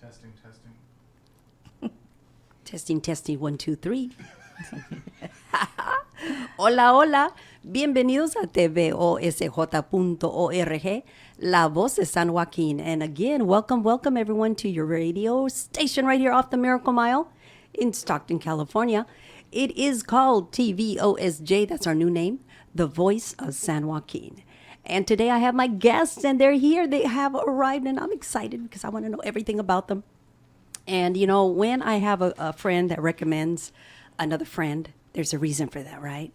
Testing, testing. Testing, testing, 1, 2, 3. Hola, hola. Bienvenidos a tvosj.org, La Voz de San Joaquin. And again, welcome everyone to your radio station right here off the Miracle Mile in Stockton, California. It is called TVOSJ, that's our new name, The Voice of San Joaquin. And today I have my guests, and they're here. They have arrived, and I'm excited because I want to know everything about them. And, you know, when I have a friend that recommends another friend, there's a reason for that, right?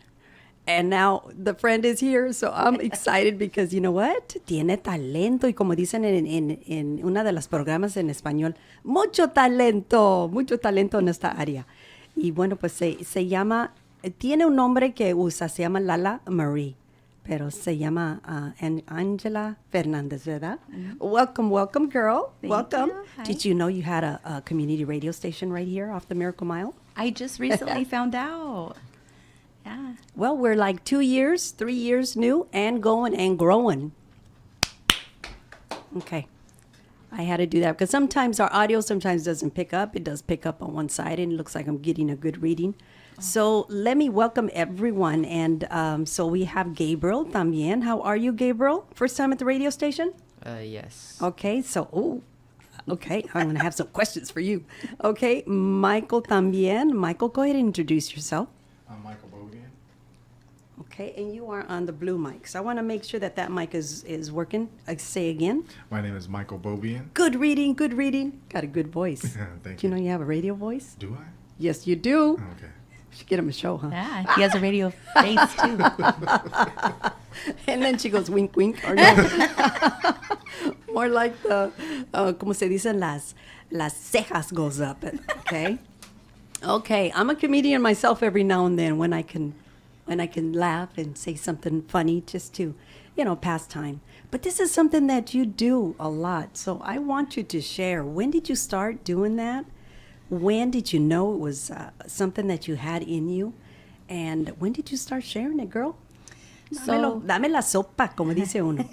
And now the friend is here, so I'm excited because, you know what? Tiene talento. Y como dicen en una de las programas en español, mucho talento en esta área. Y bueno, pues se llama, tiene un nombre que usa, se llama Lala Marie. Pero se llama Angela Fernandez, ¿verdad? Mm-hmm. Welcome, girl. Welcome. Did you know you had a community radio station right here off the Miracle Mile? I just recently found out. Yeah. Well, we're like 3 years new and going and growing. Okay. I had to do that because sometimes our audio doesn't pick up. It does pick up on one side and it looks like I'm getting a good reading. So let me welcome everyone. And so we have Gabriel también. How are you, Gabriel? First time at the radio station? Yes. Okay, okay, I'm going to have some questions for you. Okay, Michael también. Michael, go ahead and introduce yourself. I'm Michael Bovia. Okay, and you are on the blue mic. So I want to make sure that mic is working. Say again. My name is Michael Bovia. Good reading. Got a good voice. Thank Do you know you have a radio voice? Do I? Yes, you do. Okay. Should get him a show, huh? Yeah, he has a radio face too. And then she goes wink, wink, or no. More like the, como se dicen, las cejas goes up, okay? Okay, I'm a comedian myself every now and then when I can laugh and say something funny just to, pass time. But this is something that you do a lot, so I want you to share. When did you start doing that? When did you know it was something that you had in you? And when did you start sharing it, girl? Dame la sopa, como dice uno.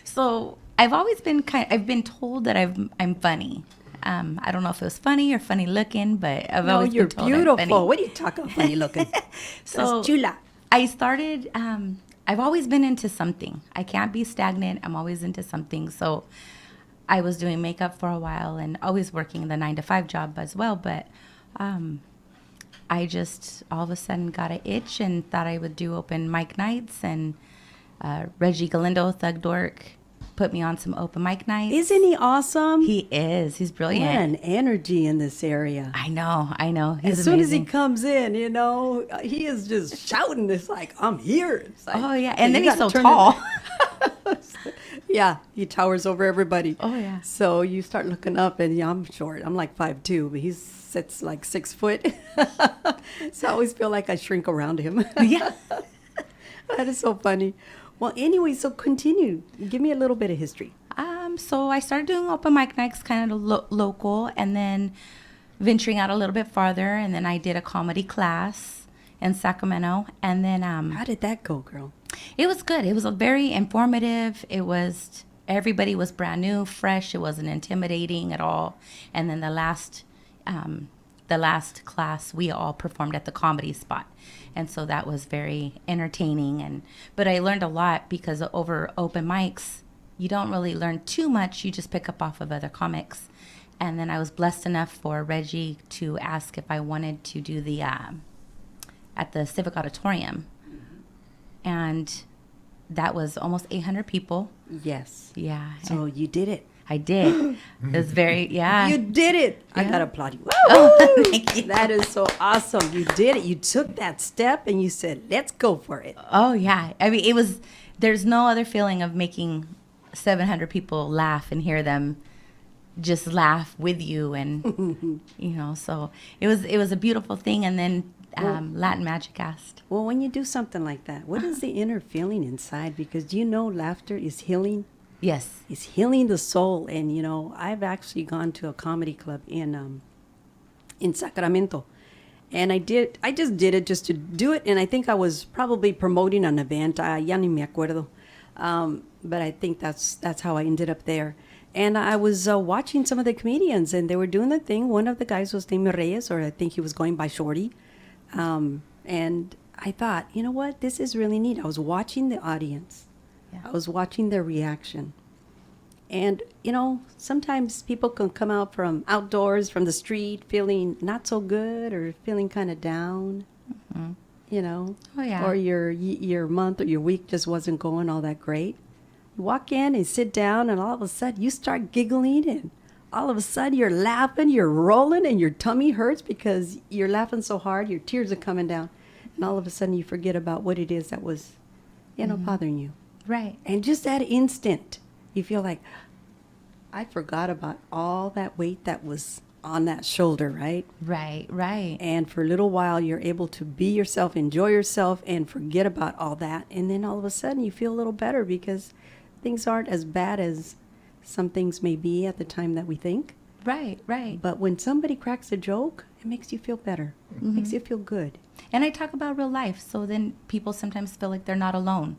So I've always been I've been told that I'm funny. I don't know if it was funny or funny looking, but I've always been told beautiful. I'm funny. What are you talking about funny looking? So chula. I started, I've always been into something. I can't be stagnant. I'm always into something. So I was doing makeup for a while and always working the 9-to-5 job as well. But I just all of a sudden got an itch and thought I would do open mic nights. And Reggie Galindo, Thug Dork, put me on some open mic nights. Isn't he awesome? He is. He's brilliant. What an energy in this area. I know. He's as soon amazing. as he comes in, he is just shouting. It's like, I'm here. It's like, oh, yeah. And then he's so tall. Yeah, he towers over everybody. Oh, yeah. So you start looking up, and I'm short. I'm like 5'2", but he sits like 6 foot. So I always feel like I shrink around him. Yeah. That is so funny. Well, anyway, so continue. Give me a little bit of history. So I started doing open mic nights kind of local and then venturing out a little bit farther. And then I did a comedy class in Sacramento. And then... How did that go, girl? It was good. It was very informative. Everybody was brand new, fresh. It wasn't intimidating at all. And then the last class, we all performed at the comedy spot. And so that was very entertaining. But I learned a lot because over open mics, you don't really learn too much. You just pick up off of other comics. And then I was blessed enough for Reggie to ask if I wanted to do the at the Civic Auditorium. And that was almost 800 people. Yes. Yeah. So you did it. I did. It was yeah. You did it. Yeah. I got to applaud you. Oh, thank you. That is so awesome. You did it. You took that step and you said, let's go for it. Oh, yeah. I mean, there's no other feeling of making 700 people laugh and hear them just laugh with you. And, so it was a beautiful thing. And then Latin Magic asked. Well, when you do something like that, what is the inner feeling inside? Because laughter is healing. Yes. It's healing the soul. And, I've actually gone to a comedy club in Sacramento. And I just did it just to do it. And I think I was probably promoting an event. Ya ni me acuerdo. But I think that's how I ended up there. And I was watching some of the comedians, and they were doing the thing. One of the guys was named Reyes, or I think he was going by Shorty. And I thought, you know what? This is really neat. I was watching the audience. Yeah. I was watching their reaction. And, you know, sometimes people can come out from outdoors, from the street, feeling not so good or feeling kind of down, you know. Oh, yeah. Or your month or your week just wasn't going all that great. You walk in and sit down, and all of a sudden you start giggling, and all of a sudden you're laughing, you're rolling, and your tummy hurts because you're laughing so hard, your tears are coming down. And all of a sudden you forget about what it is that was, you know, bothering you. Right. And just that instant, you feel like, I forgot about all that weight that was on that shoulder, right? Right. Right. And for a little while, you're able to be yourself, enjoy yourself, and forget about all that. And then all of a sudden, you feel a little better because things aren't as bad as some things may be at the time that we think. Right. Right. But when somebody cracks a joke, it makes you feel better. It makes you feel good. And I talk about real life, so then people sometimes feel like they're not alone.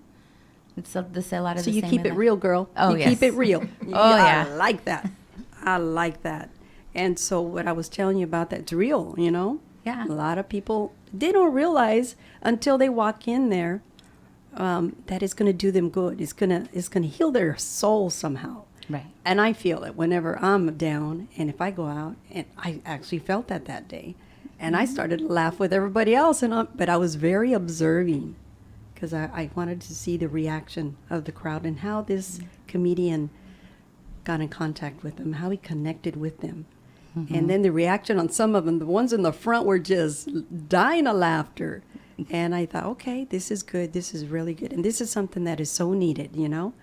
It's they say a lot of So the you same keep in it the- real, girl. Oh, you yes. keep it real. Oh, yeah. I like that. I like that. And so what I was telling you about, that's real, you know? Yeah. A lot of people, they don't realize until they walk in there that it's going to do them good. It's going to heal their soul somehow. Right. And I feel it whenever I'm down, and if I go out, and I actually felt that day. And I started to laugh with everybody else, but I was very observing because I wanted to see the reaction of the crowd and how this comedian got in contact with them, how he connected with them. And then the reaction on some of them, the ones in the front were just dying of laughter. And I thought, okay, this is good. This is really good. And this is something that is so needed, you know?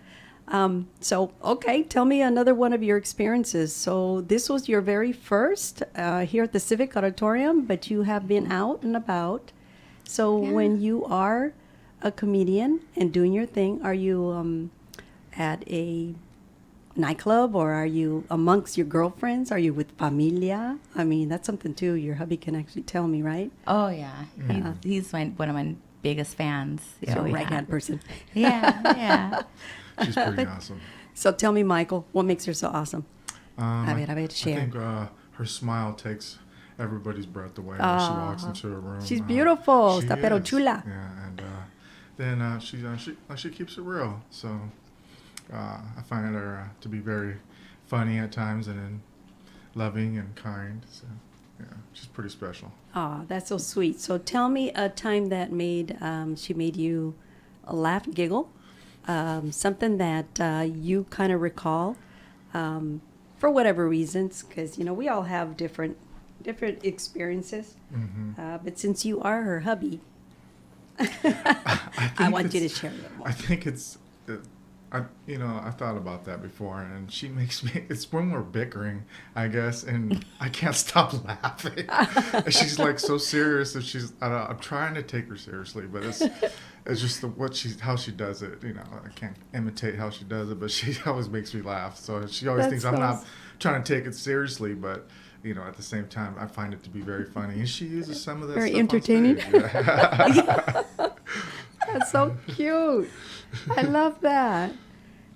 So, okay, tell me another one of your experiences. So this was your very first here at the Civic Auditorium, but you have been out and about. So when you are a comedian and doing your thing, are you at a nightclub, or are you amongst your girlfriends? Are you with familia? I mean, that's something too your hubby can actually tell me, right? Oh, yeah. He's one of my biggest fans. So Oh, yeah. right-hand person. Yeah, yeah. She's pretty awesome. So tell me, Michael, what makes her so awesome? A ver, share. I think her smile takes everybody's breath away when she walks into a room. She's beautiful. She Está pero is. chula. Yeah, and then she keeps it real. So I find her to be very funny at times and then loving and kind. So yeah, she's pretty special. Oh, that's so sweet. So tell me a time that she made you laugh, giggle, something that you kind of recall for whatever reasons, because, you know, we all have different experiences. But since you are her hubby, I want you to share a little more. I think it's, I thought about that before, and she makes me, it's when we're bickering, I guess, and I can't stop laughing. And she's like so serious that I'm trying to take her seriously, but it's just how she does it. You know, I can't imitate how she does it, but she always makes me laugh. So she always thinks I'm not trying to take it seriously, but you know, at the same time, I find it to be very funny, and she uses some of that Very stuff entertaining. on stage. Yeah. That's so cute. I love that.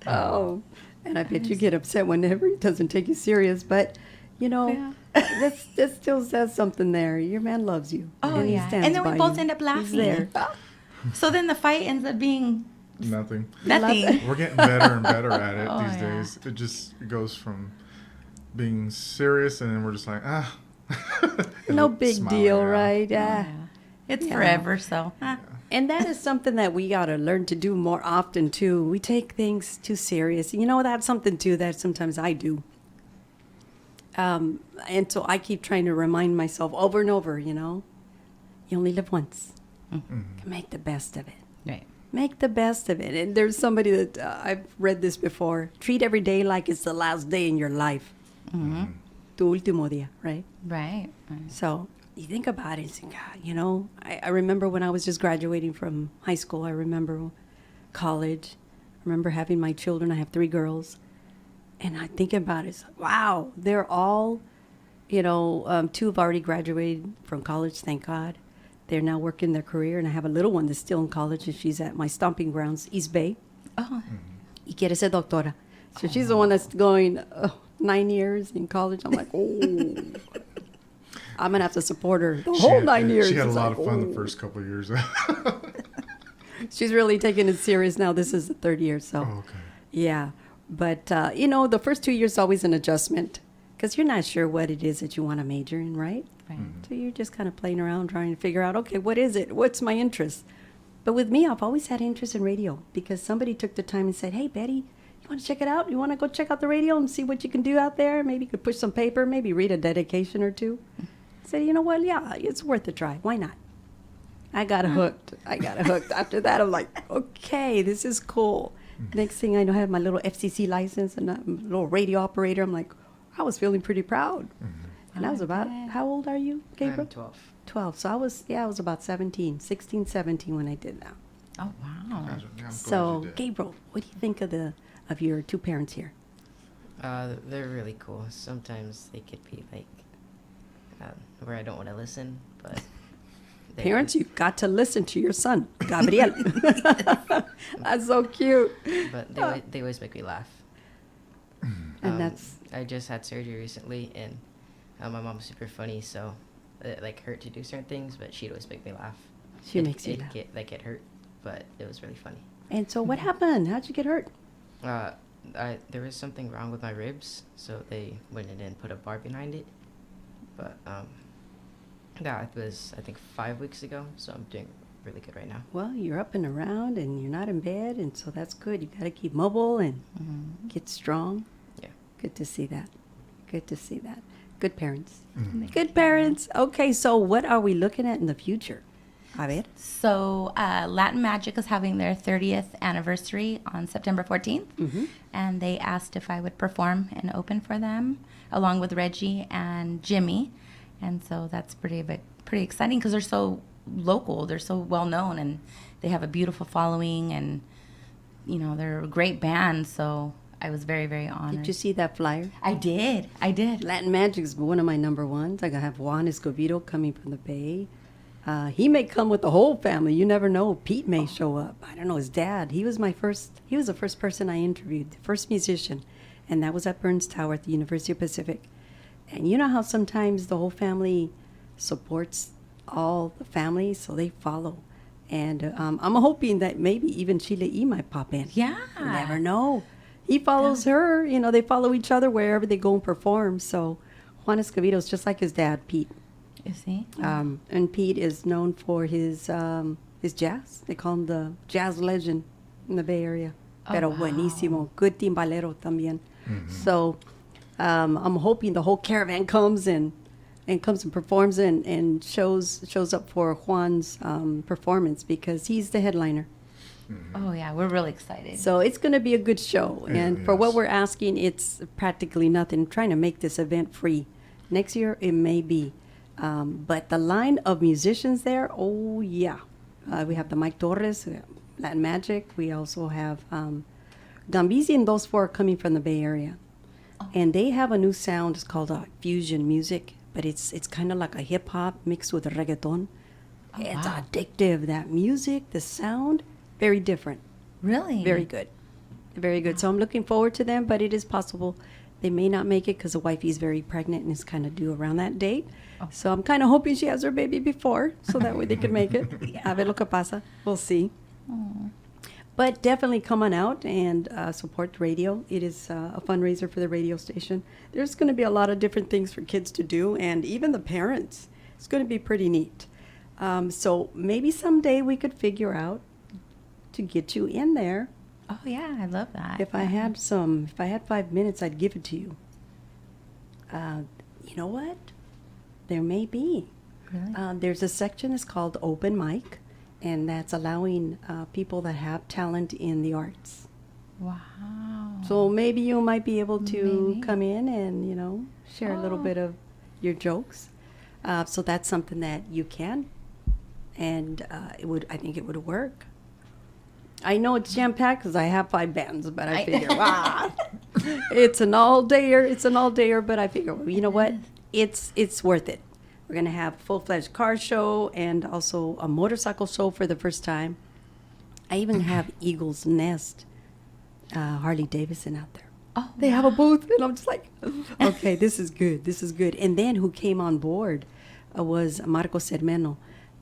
Oh, and I bet you get upset whenever he doesn't take you serious. But, you know, that still says something there. Your man loves you. Oh, and he yeah. stands And then we by both you. end up He's laughing. there. So then the fight ends up being Nothing. nothing. We're getting better and better at it Oh, these yeah. days. It goes from being serious, and then we're just like, No and big smiling deal, around. right? Yeah. It's Yeah. forever, so. And that is something that we got to learn to do more often, too. We take things too serious. You know, that's something, too, that sometimes I do. And so I keep trying to remind myself over and over, you know, you only live once. Make the best of it. Right. Make the best of it. And there's somebody that I've read this before. Treat every day like it's the last day in your life. Tu último día, right? Right. So you think about it and say, God, you know, I remember when I was just graduating from high school. I remember college. I remember having my children. I have 3 girls. And I think about it, it's like, wow, they're all, you know, 2 have already graduated from college, thank God. They're now working their career. And I have a little one that's still in college, and she's at my stomping grounds, East Bay. Oh. Y quiere ser doctora. So she's the one that's going 9 years in college. I'm like, oh, I'm gonna have to support her the whole 9 years. She had a It's lot like, of fun oh. the first couple of years. She's really taking it serious now. This is the third year, so Oh, okay. yeah. But the first 2 years is always an adjustment because you're not sure what it is that you want to major in, right? Right. So you're just kind of playing around trying to figure out, okay, what is it? What's my interest? But with me, I've always had interest in radio because somebody took the time and said, hey, Betty, you want to check it out? You want to go check out the radio and see what you can do out there? Maybe you could push some paper, maybe read a dedication or two. I said, you know what? Yeah, it's worth a try. Why not? I got hooked. After that, I'm like, okay, this is cool. Next thing I know, I have my little FCC license and a little radio operator. I'm like, I was feeling pretty proud. And I was about, how old are you, Gabriel? I'm 12. 12. So I was about 16, 17 when I did that. Oh, wow. Yeah, I'm glad So, you did. Gabriel, what do you think of your two parents here? They're really cool. Sometimes they could be like where I don't want to listen, but Parents, you've got to listen to your son, Gabriel. That's so cute. But they always make me laugh. And that's, I just had surgery recently, and my mom's super funny, so it like hurt to do certain things, but she'd always make me laugh. she makes you laugh. Get hurt, but it was really funny. And so what happened? How'd you get hurt? There was something wrong with my ribs, so they went in and put a bar behind it. But that was, I think, 5 weeks ago, so I'm doing really good right now. Well, you're up and around and you're not in bed, and so that's good. You got to keep mobile and get strong. Yeah. Good to see that. Good to see that. Good parents. Mm-hmm. Good parents. Okay, so what are we looking at in the future? A ver. So Latin Magic is having their 30th anniversary on September 14th. And they asked if I would perform and open for them along with Reggie and Jimmy. And so that's pretty exciting because they're so local. They're so well known and they have a beautiful following and, they're a great band. So I was very, very honored. Did you see that flyer? I did. Latin Magic is one of my number ones. I have Juan Escobedo coming from the Bay. He may come with the whole family. You never know. Pete may show up. I don't know. His dad. He was the first person I interviewed, the first musician. And that was at Burns Tower at the University of Pacific. And you know how sometimes the whole family supports all the family, so they follow. And I'm hoping that maybe even Sheila E. might pop in. Yeah. You never know. He follows her. They follow each other wherever they go and perform. So Juan Escobedo is just like his dad, Pete. Is he? And Pete is known for his jazz. They call him the jazz legend in the Bay Area. Oh, Pero wow. buenísimo. Good timbalero también. So I'm hoping the whole caravan comes and performs and shows up for Juan's performance because he's the headliner. Oh, yeah. We're really excited. So it's going to be a good show. Yeah, And for what yes. we're asking, it's practically nothing. Trying to make this event free. Next year, it may be. But the line of musicians there, oh, yeah. We have the Mike Torres, Latin Magic. We also have Gambizi and those four are coming from the Bay Area. And they have a new sound. It's called fusion music. But it's kind of like a hip-hop mixed with a reggaeton. Oh, It's wow. addictive. That music, the sound, very different. Really? Very good. Very good. So I'm looking forward to them, but it is possible they may not make it because the wifey is very pregnant and is kind of due around that date. So I'm kind of hoping she has her baby before so that way they can make it. A ver lo que pasa. We'll see. But definitely come on out and support the radio. It is a fundraiser for the radio station. There's going to be a lot of different things for kids to do and even the parents. It's going to be pretty neat. So maybe someday we could figure out to get you in there. Oh, yeah. I love that. If I had 5 minutes, I'd give it to you. You know what? There may be. Really? There's a section that's called Open Mic, and that's allowing people that have talent in the arts. Wow. So maybe you might be able to Maybe. come in and, share a little bit of your jokes. So that's something that you can, and I think it would work. I know it's jam-packed because I have 5 bands, but I figure, wow, it's an all-dayer, but I figure, well, you know what? It's worth it. We're going to have a full-fledged car show and also a motorcycle show for the first time. I even have Eagle's Nest, Harley Davidson out there. Oh, They have a booth, and I'm just like, okay, this is good. This is good. And then who came on board was Marcos Hermeno.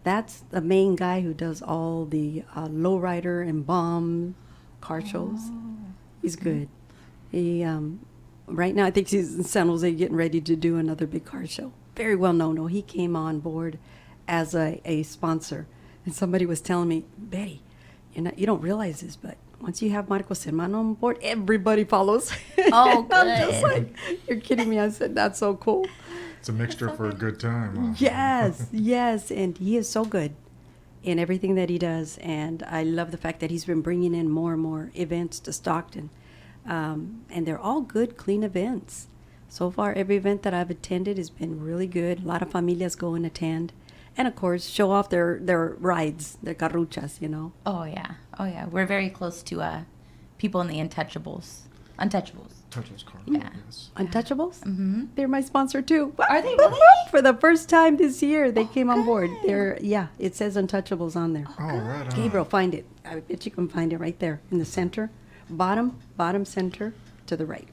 That's the main guy who does all the lowrider and bomb car shows. He's good. He right now I think he's in San Jose getting ready to do another big car show. Very well known. No, he came on board as a sponsor, and somebody was telling me, Betty, you don't realize this, but once you have Marcos Hermano on board, everybody follows. Oh, I'm just good. like, you're kidding me. I said, that's so cool. It's a mixture for a good time. Huh? Yes, yes. And he is so good in everything that he does. And I love the fact that he's been bringing in more and more events to Stockton. And they're all good, clean events. So far, every event that I've attended has been really good. A lot of familias go and attend. And, of course, show off their rides, their carruchas, Oh, yeah. Oh, yeah. We're very close to people in the Untouchables. Touches car. Yeah. Yes. Untouchables? Mm-hmm. They're my sponsor, too. Are they really? For the first time this year, they came on board. It says Untouchables on there. Oh, right on. Gabriel, find it. I bet you can find it right there in the center, bottom center to the right.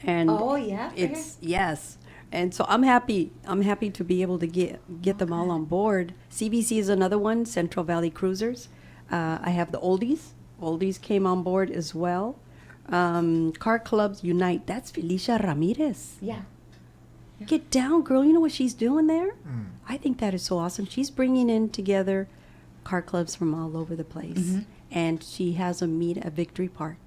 And Oh, yeah, right it's yes. And so I'm happy. I'm happy to be able to get them all on board. CVC is another one. Central Valley Cruisers. I have the Oldies. Oldies came on board as well. Car Clubs Unite. That's Felicia Ramirez. Yeah. Get down, girl. You know what she's doing there? I think that is so awesome. She's bringing in together car clubs from all over the place. And she has them meet at Victory Park.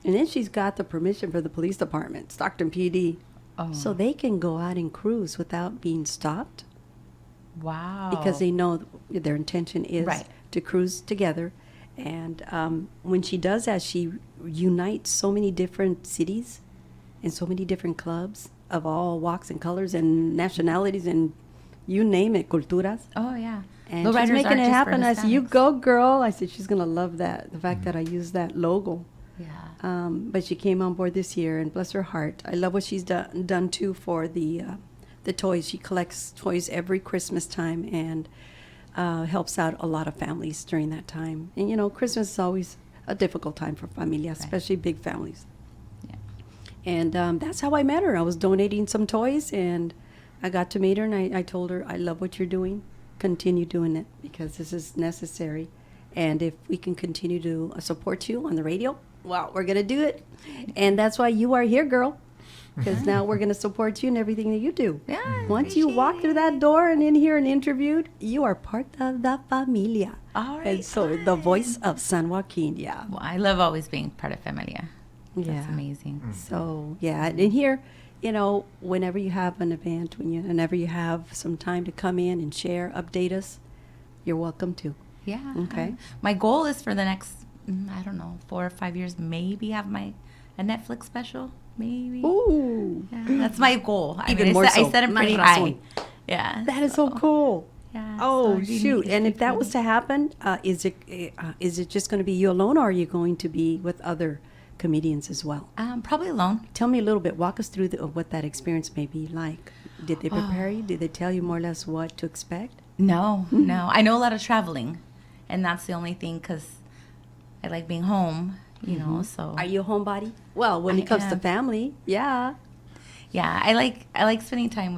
And then she's got the permission for the police department, Stockton PD. Oh. So they can go out and cruise without being stopped Wow. because they know their intention is Right. to cruise together. And when she does that, she unites so many different cities and so many different clubs of all walks and colors and nationalities and you name it, culturas. Oh, yeah. And Lowriders she's making aren't it just for happen. I said, you Hispanics. go, girl. I said, she's going to love that, the fact that I use that logo. Yeah. But she came on board this year, and bless her heart. I love what she's done too for the toys. She collects toys every Christmas time and helps out a lot of families during that time. And, Christmas is always a difficult time for familias, especially big families. Yeah. And that's how I met her. I was donating some toys, and I got to meet her, and I told her, I love what you're doing. Continue doing it because this is necessary. And if we can continue to support you on the radio, well, we're going to do it. And that's why you are here, girl, because now we're going to support you in everything that you do. Yeah, I Once you walk through that door and in here and interviewed, you are part of the familia. All right. And so the voice of San Joaquin, yeah. Well, I love always being part of Familia. That's Yeah. amazing. So, yeah, and here, whenever you have an event, whenever you have some time to come in and share, update us, you're welcome to. Yeah. Okay. My goal is for the next, 4 or 5 years, maybe have a Netflix special. Maybe. Ooh, Yeah, that's my goal. Even I more set, I so. set it pretty Más high. razón. Yeah. that is so cool. Yeah. Oh, so it'd be shoot. neat. And if It'd that be was neat. to happen, is it just going to be you alone, or are you going to be with other comedians as well? Probably alone. Tell me a little bit. Walk us through what that experience may be like. Did they prepare you? Did they tell you more or less what to expect? No, no. I know a lot of traveling, and that's the only thing because I like being home, so. Are you a homebody? Well, when I it comes to am. family, yeah. Yeah, I like spending time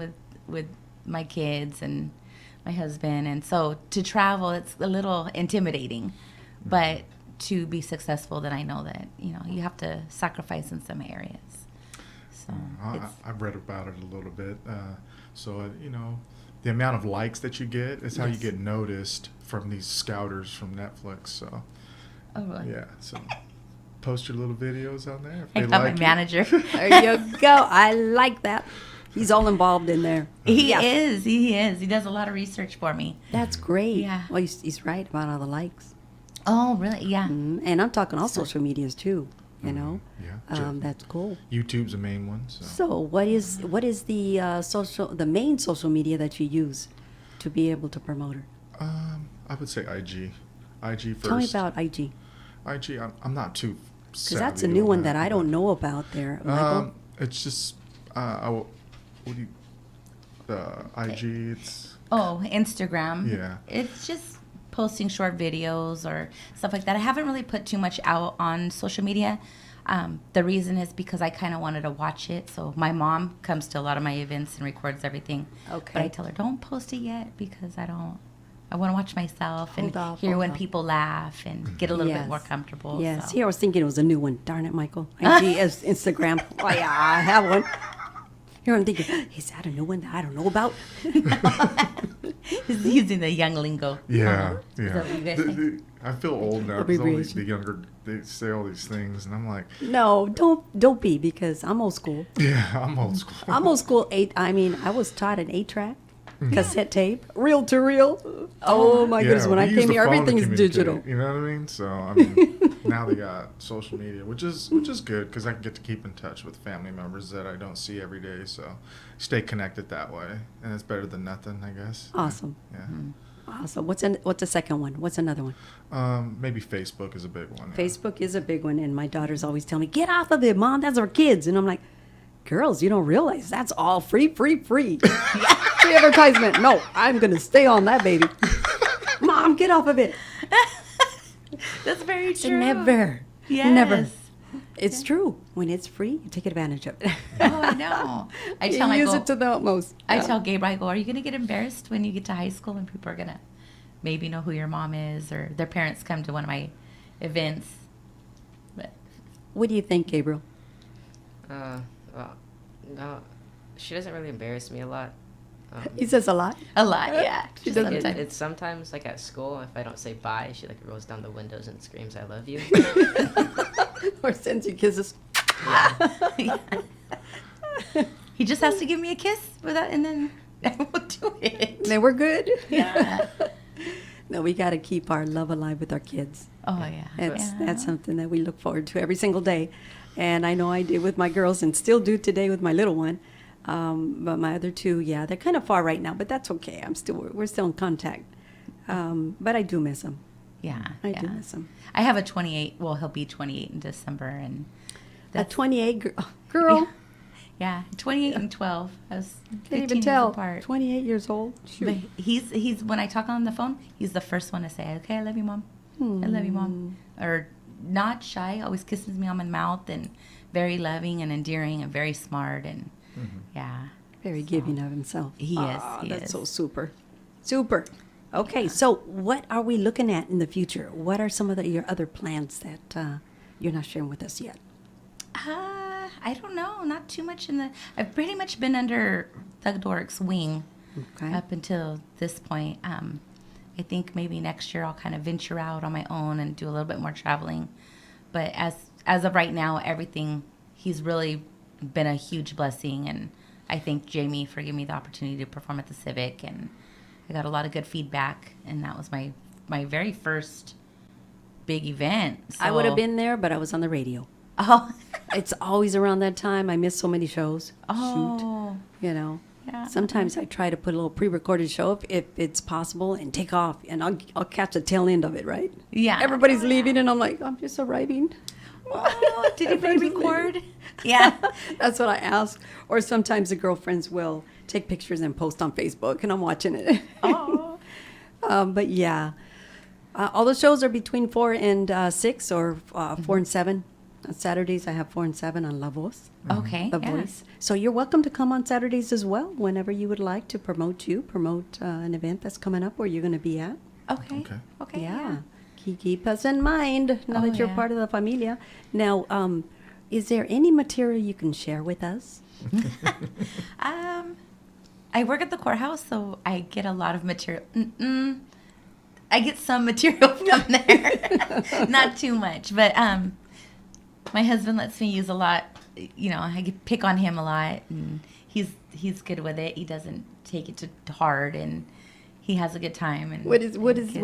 with my kids and my husband, and so to travel, it's a little intimidating, but to be successful, then I know that you have to sacrifice in some areas. So I've read about it a little bit. The amount of likes that you get is how you Yes. get noticed from these scouters from Netflix. So oh, really? yeah, so post your little videos on there. If I they got like my it. manager. There you go. I like that. He's all involved in there. He Yeah. is. He is. He does a lot of research for me. That's great. Yeah. Well, he's right about all the likes. Oh, really? Yeah. And I'm talking all social medias too. Yeah. That's cool. YouTube's the main one. So what is the main social media that you use to be able to promote her? I would say IG. IG first. Tell me about IG, IG. I'm not too. because that's a new one that I don't know about there, Michael. It's just the IG. It's Oh, Instagram. Yeah. It's just posting short videos or stuff like that. I haven't really put too much out on social media. The reason is because I kind of wanted to watch it. So my mom comes to a lot of my events and records everything. Okay. But I tell her, don't post it yet because I want to watch myself and Hold off, hear hold when off. people laugh and get a little bit Yes. more comfortable. Yes. So. Here, I was thinking it was a new one. Darn it, Michael. IGS, Instagram. Oh, yeah, I have one. Here, I'm thinking, is that a new one that I don't know about? He's using the young lingo. Yeah, Is yeah. that what you guys say? I feel old now because all Abbreviation. the younger, they say all these things, and I'm like, No, don't be, because I'm old school. yeah, I'm old school. I'm old school. I was taught an 8-track cassette tape, reel to reel. Oh my Yeah, goodness! When we I use came the here, phone to everything's communicate, digital. You know what I mean? So I mean, now they got social media, which is good because I can get to keep in touch with family members that I don't see every day. So stay connected that way, and it's better than nothing, I guess. Awesome. Yeah. Awesome. What's the second one? What's another one? Maybe Facebook is a big one. Yeah. Facebook is a big one, and my daughters always tell me, "Get off of it, Mom. That's our kids." And I'm like, "Girls, you don't realize that's all free. Free advertisement. No, I'm gonna stay on that baby. Mom, get off of it." That's very So true. never. Yes. Never. It's true. When it's free, you take advantage of it. Oh, I know. I You tell use Michael, it to the utmost. I Yeah. tell Gabriel, I go, are you going to get embarrassed when you get to high school and people are going to maybe know who your mom is or their parents come to one of my events? But What do you think, Gabriel? Well, no, she doesn't really embarrass me a lot. He says a lot. a lot, yeah. She Just doesn't. sometimes. It's sometimes like at school, if I don't say bye, she like rolls down the windows and screams, "I love you." Or sends you kisses. He just has to give me a kiss without, and then I will do it. Then we're good. Yeah. No, we got to keep our love alive with our kids. Oh, yeah. That's something that we look forward to every single day. And I know I did with my girls and still do today with my little one. But my other two, yeah, they're kind of far right now, but that's okay. We're still in contact. But I do miss them. Yeah. I yeah. do miss them. I have a 28. Well, he'll be 28 in December, and A 28 girl. yeah, 28 and 12. I was 15 Can't even years tell. apart. 28 years old. But Shoot. he's when I talk on the phone, he's the first one to say, "Okay, I love you, Mom. I love you, Mom." Or not shy, always kisses me on my mouth, and very loving and endearing, and very smart, and yeah. Very giving of himself. He is, Ah, he that's is. so super. Super. Okay, so what are we looking at in the future? What are some of your other plans that you're not sharing with us yet? I don't know, not too much I've pretty much been under Thug Dork's wing Okay. up until this point. I think maybe next year I'll kind of venture out on my own and do a little bit more traveling. But as of right now, everything, he's really been a huge blessing, and I thank Jamie for giving me the opportunity to perform at the Civic, and I got a lot of good feedback, and that was my very first big event. I would have So- been there, but I was on the radio. Oh, It's always around that time. I miss so many shows. oh, Shoot, you know. yeah. Sometimes I try to put a little pre-recorded show if it's possible and take off, and I'll catch the tail end of it, right? Yeah. Everybody's leaving, and I'm like, I'm just arriving. Oh, did anybody Everybody's leaving. record? Yeah. That's what I ask. Or sometimes the girlfriends will take pictures and post on Facebook, and I'm watching it. Oh. But yeah, all the shows are between 4 and 6 or 4 and 7. On Saturdays, I have 4 and 7 on La Voz, Okay. The yeah. Voice. So you're welcome to come on Saturdays as well, whenever you would like to promote an event that's coming up where you're going to be at. Okay. Okay. Okay. Yeah. Keep us in mind now Oh, that you're yeah. part of the familia. Now, is there any material you can share with us? I work at the courthouse, so I get a lot of material. I get some material from there, not too much, but my husband lets me use a lot. You know, I could pick on him a lot, and he's good with it. He doesn't take it to heart, and he has a good time. And What and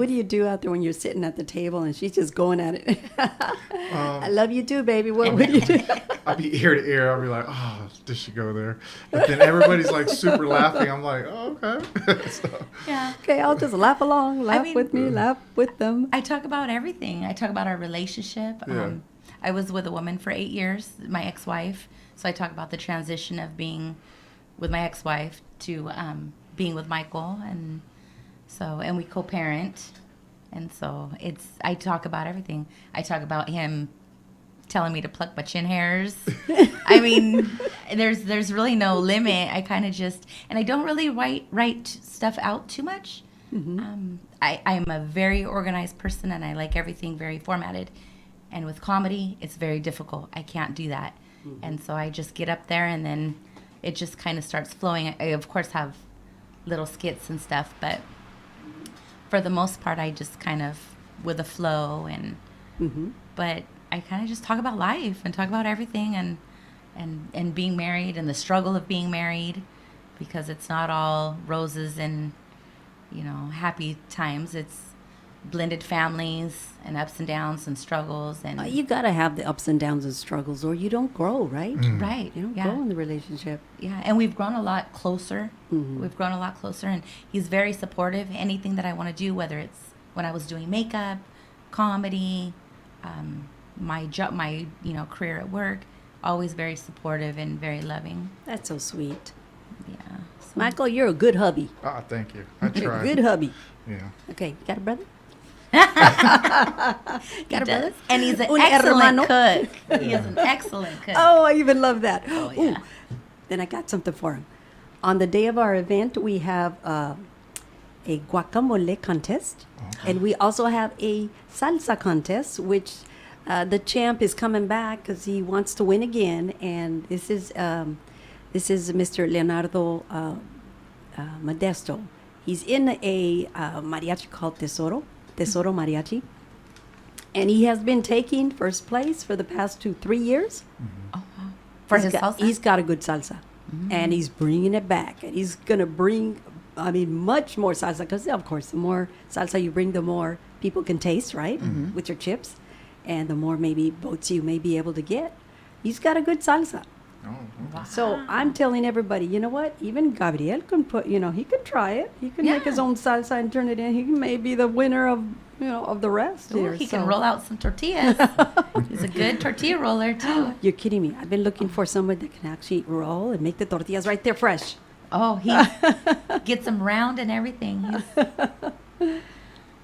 do you do out there when you're sitting at the table and she's just going at it? I love you too, baby. What do you do? I'll be ear to ear. I'll be like, oh, did she go there? But then everybody's like super laughing. I'm like, oh, okay. So, Yeah. Okay, I'll just laugh along, laugh mean- with me, laugh with them. I talk about everything. I talk about our relationship. Yeah. I was with a woman for 8 years, my ex-wife. So I talk about the transition of being with my ex-wife to being with Michael, and we co-parent, and so I talk about everything. I talk about him telling me to pluck my chin hairs. I mean, there's really no limit. I kind of just, and I don't really write stuff out too much. I'm a very organized person, and I like everything very formatted. And with comedy, it's very difficult. I can't do that. And so I just get up there, and then it just kind of starts flowing. I, of course, have little skits and stuff, but for the most part, I just kind of with a flow. And but I kind of just talk about life and talk about everything, and being married and the struggle of being married, because it's not all roses and happy times. It's blended families and ups and downs and struggles. And You got to have the ups and downs and struggles, or you don't grow, right? right, You don't grow in the relationship. Yeah, and we've grown a lot closer. We've grown a lot closer, and he's very supportive. Anything that I want to do, whether it's when I was doing makeup, comedy, my job, my career at work, always very supportive and very loving. That's so sweet. Yeah. So, Michael, you're a good hubby. Ah, thank you. I You're a try. good hubby. Yeah. Okay, you got a brother? he Got a brother? does, and he's an Un excellent hermano? cook. He is an excellent cook. Oh, I even love that. Oh, Ooh, yeah. then I got something for him. On the day of our event, we have a guacamole contest, and we also have a salsa contest, which the champ is coming back because he wants to win again. And this is Mr. Leonardo Modesto. He's in a mariachi called Tesoro Mariachi. And he has been taking first place for the past 2-3 years. Oh, wow. For his got, salsa? He's got a good salsa. And he's bringing it back. And he's going to bring, much more salsa. Because, of course, the more salsa you bring, the more people can taste, right? With your chips. And the more maybe votes you may be able to get. He's got a good salsa. Oh, okay. So I'm telling everybody, you know what? Even Gabriel can put, he could try it. He can make his own salsa and turn it in. He may be the winner of, of the rest Ooh, here. he can roll out some tortillas. He's a good tortilla roller, too. You're kidding me. I've been looking for somebody that can actually roll and make the tortillas right there fresh. Oh, he gets them round and everything.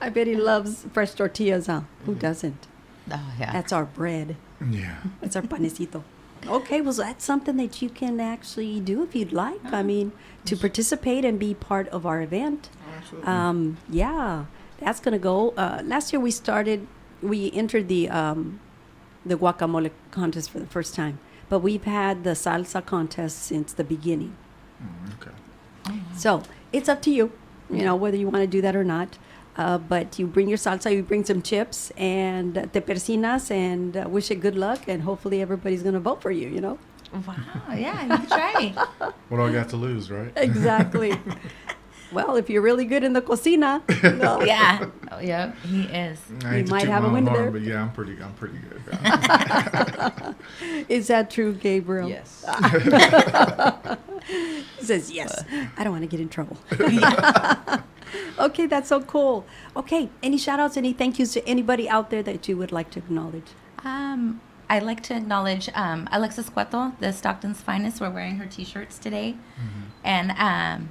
I bet he loves fresh tortillas, huh? Who doesn't? Oh, yeah. That's our bread. Yeah. That's our panecito. Okay, well, that's something that you can actually do if you'd like. I mean, to participate and be part of our event. Absolutely. Yeah, that's going to go. Last year we entered the guacamole contest for the first time. But we've had the salsa contest since the beginning. Okay. So it's up to you, whether you want to do that or not. But you bring your salsa, you bring some chips, and te persinas, and wish it good luck, and hopefully everybody's going to vote for you, Wow, yeah, you can try. What do I got to lose, right? Exactly. Well, if you're really good in the cocina, Yeah. Oh, yeah, he is. I hate to might toot have my a own winner horn, there. But yeah, I'm pretty good. Is that true, Gabriel? Yes. He says, yes. I don't want to get in trouble. Okay, that's so cool. Okay, any shout-outs, any thank yous to anybody out there that you would like to acknowledge? I'd like to acknowledge Alexis Cueto, the Stockton's Finest. We're wearing her T-shirts today. And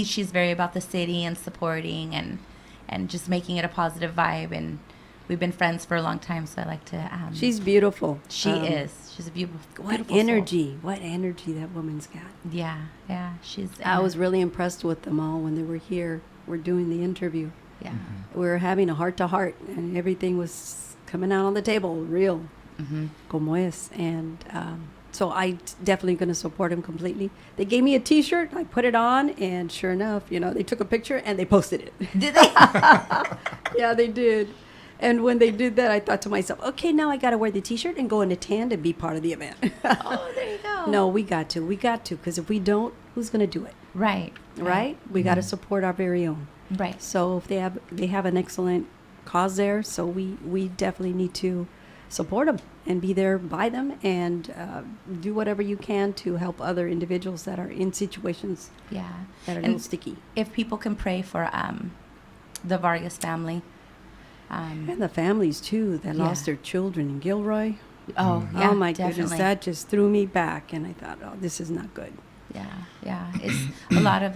she's very about the city and supporting and just making it a positive vibe. And we've been friends for a long time, so I like to... She's beautiful. She is. She's a beautiful What soul. energy. What energy that woman's got. Yeah. She's... I was really impressed with them all when they were here. We're doing the interview. Yeah. We were having a heart-to-heart, and everything was coming out on the table, real, como es. And so I definitely going to support him completely. They gave me a T-shirt. I put it on, and sure enough, they took a picture, and they posted it. Did they? Yeah, they did. And when they did that, I thought to myself, okay, now I got to wear the T-shirt and go in a tan and be part of the event. Oh, there you go. No, we got to, because if we don't, who's going to do it? Right. Right? We got to support our very own. Right. So if they have an excellent cause there, so we definitely need to support them and be there by them and do whatever you can to help other individuals that are in situations Yeah. that are a And little sticky. if people can pray for the Vargas family. And the families too that lost their children in Gilroy. Oh, yeah, Oh my definitely. goodness, that just threw me back, and I thought, oh, this is not good. Yeah. It's a lot of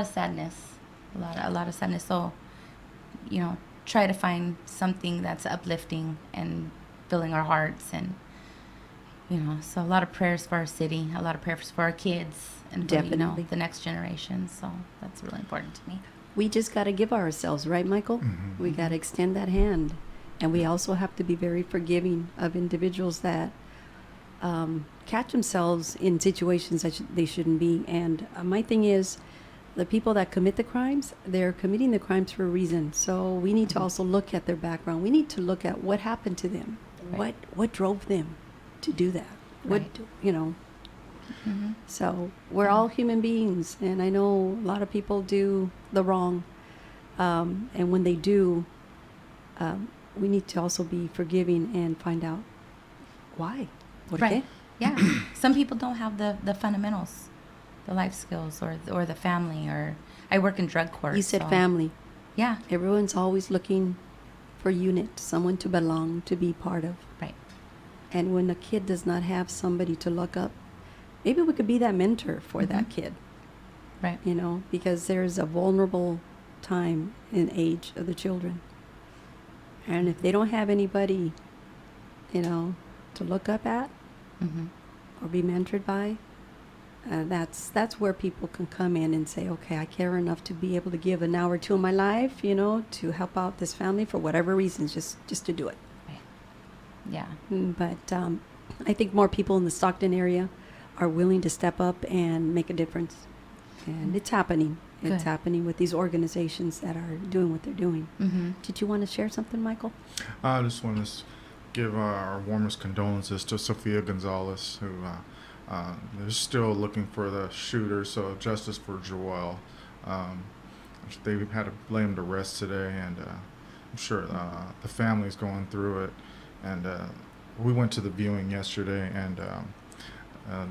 sadness, a lot of sadness. So, try to find something that's uplifting and filling our hearts, and so a lot of prayers for our city, a lot of prayers for our kids, and for, Definitely. the next generation. So that's really important to me. We just got to give ourselves, right, Michael? We got to extend that hand. And we also have to be very forgiving of individuals that catch themselves in situations that they shouldn't be. And my thing is, the people that commit the crimes, they're committing the crimes for a reason. So we need to also look at their background. We need to look at what happened to them. Right. What drove them to do that? Right. So we're all human beings, and I know a lot of people do the wrong, and when they do, we need to also be forgiving and find out why. ¿Por Right. qué? Yeah. Some people don't have the fundamentals, the life skills, or the family. Or I work in drug court. You said so- family. Yeah. Everyone's always looking for unit, someone to belong, to be part of. Right. And when a kid does not have somebody to look up, maybe we could be that mentor for that kid, Right. because there's a vulnerable time and age of the children. And if they don't have anybody, to look up at Mm-hmm. or be mentored by, that's where people can come in and say, okay, I care enough to be able to give an hour or two of my life, to help out this family for whatever reasons, just to do it. Right. Yeah. But I think more people in the Stockton area are willing to step up and make a difference. And it's happening. It's Good. happening with these organizations that are doing what they're doing. Mm-hmm. Did you want to share something, Michael? I just want to give our warmest condolences to Sofia Gonzalez, who they're still looking for the shooter, so justice for Joel. They had a blamed arrest today, and I'm sure the family's going through it. And we went to the viewing yesterday, and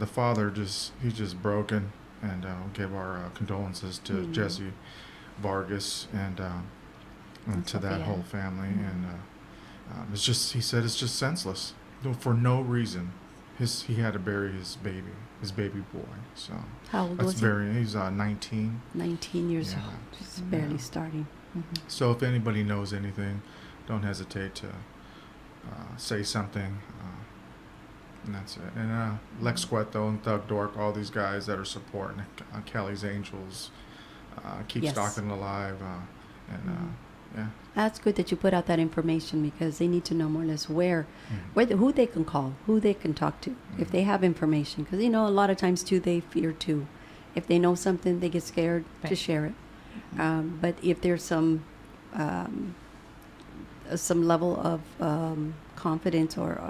the father he's just broken, and give our condolences to Jesse Vargas and to that Sophia. whole family. And it's just, he said it's just senseless, for no reason. He had to bury his baby boy. So How old that's was he? he's 19. 19 years Yeah. old. Just barely starting. Mm-hmm. So if anybody knows anything, don't hesitate to say something. And that's it. And Lex Cueto and Thug Dork, all these guys that are supporting Kelly's Angels, keep Yes. Stockton alive. Yeah. That's good that you put out that information, because they need to know more or less who they can call, who they can talk to, if they have information. Because, a lot of times, too, they fear, too. If they know something, they get scared to Right. share it. But if there's some level of confidence or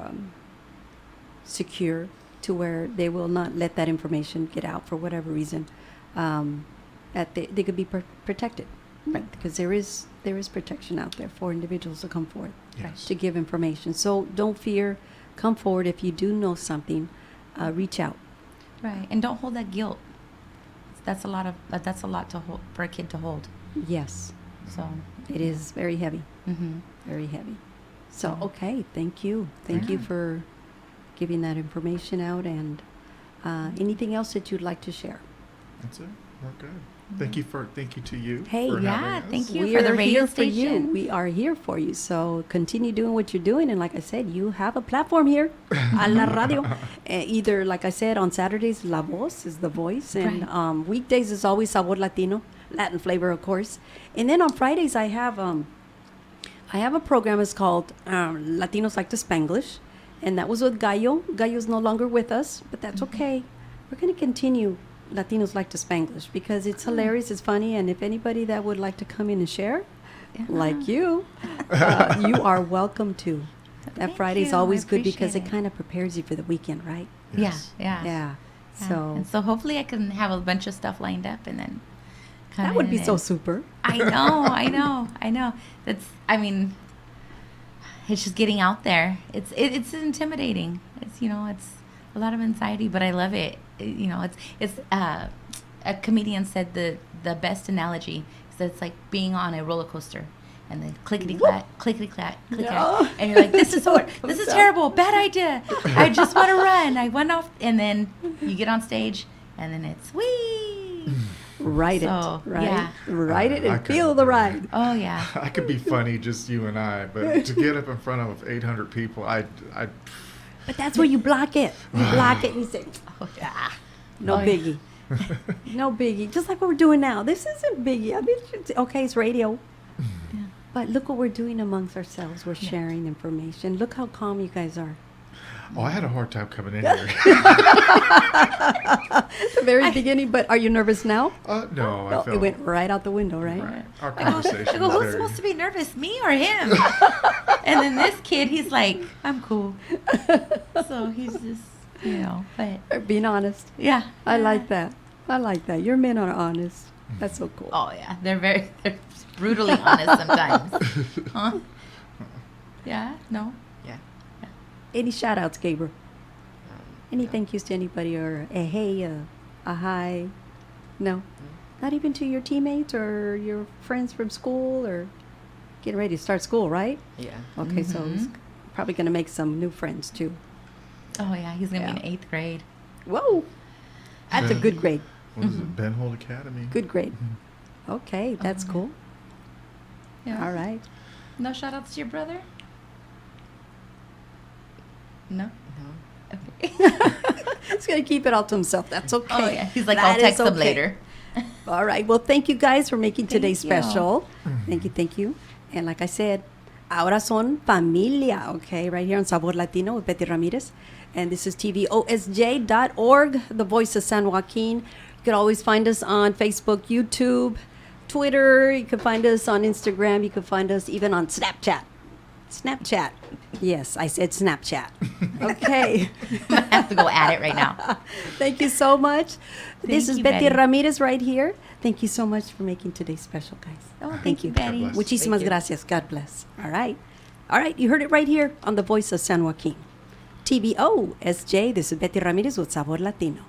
secure to where they will not let that information get out for whatever reason, that they could be protected. Right, because there is protection out there for individuals to come forward Yes. to give information. So don't fear. Come forward if you do know something. Reach out. Right. And don't hold that guilt. That's a lot to hold for a kid to hold. Yes, So. it is very heavy, Mm-hmm. very heavy. So Yeah. okay, thank you Yeah. for giving that information out. And anything else that you'd like to share? That's it. We're good. Thank you to you. Hey, for yeah, having us. thank you. We for the are radio here for you. station. We are here for you. So continue doing what you're doing. And like I said, you have a platform here a la radio. Either, like I said, on Saturdays, La Voz is the voice. And Right. Weekdays is always Sabor Latino, Latin flavor, of course. And then on Fridays, I have a program. It's called Latinos Like to Spanglish. And that was with Gallo. Gallo's no longer with us, but that's okay. We're going to continue Latinos Like to Spanglish, because it's hilarious, it's funny, and if anybody that would like to come in and share, Yeah. like you are welcome to. That Thank Friday's you. always I good, because it appreciate it. kind of prepares you for the weekend, right? Yes. Yeah. Yeah. Yeah. So And so hopefully I can have a bunch of stuff lined up and then come that would in be so and- super. I know. It's just getting out there. It's intimidating. It's a lot of anxiety, but I love it. It's a comedian said the best analogy is that it's like being on a roller coaster, and then clickety clack, No. and you're like, this is Don't this is come terrible, bad idea. I just want to run. I went off, and then you get on stage, and then it's wee. Ride So, it, right? yeah. Ride it I and feel couldn't the do it. ride. Oh yeah. I could be funny, just you and I, but to get up in front of 800 people, I But that's where you block it. You block it and you say, Oh yeah. no Oh, yeah. biggie. No biggie. Just like what we're doing now. This isn't biggie. I mean, okay, it's radio. But look what we're doing amongst ourselves. We're sharing information. Look how calm you guys are. I had a hard time coming in here. The very beginning, but are you nervous now? No, No, I felt it went right out the window, right? right. Our I conversation go, was who's very. supposed to be nervous, me or him? And then this kid, he's like, I'm cool. So he's just, but Being honest. yeah. I like that. I like that. Your men are honest. That's so cool. Oh yeah, they're brutally honest sometimes. Huh? Yeah. No. Yeah. Any shout outs, Gabriel? Any No. thank yous to anybody or a hey, a hi? No? Not even to your teammates or your friends from school or getting ready to start school, right? Yeah. Okay, so he's probably going to make some new friends too. Oh yeah, he's gonna be Yeah. in 8th grade. Whoa! That's a good grade. What is it? Ben Holt Academy. Good grade. Okay, that's cool. Yeah. All right. No shout outs to your brother? No. No. Okay. He's going to keep it all to himself. That's okay. Oh yeah, he's like, That I'll text is him okay. later. All right. Well, thank you guys for making Thank today you. special. Thank you. And like I said, ahora son familia, okay, right here on Sabor Latino with Betty Ramirez. And this is tvosj.org, the voice of San Joaquin. You can always find us on Facebook, YouTube, Twitter. You can find us on Instagram. You can find us even on Snapchat. Snapchat. Yes, I said Snapchat. Okay. I have to go at it right now. Thank you so much. This Thank is you, Betty Betty. Ramirez right here. Thank you so much for making today special, guys. Oh, Thank you. Betty. God bless. Muchísimas Thank you. gracias. God bless. All right. All right. You heard it right here on the voice of San Joaquin. TVOSJ. This is Betty Ramirez with Sabor Latino.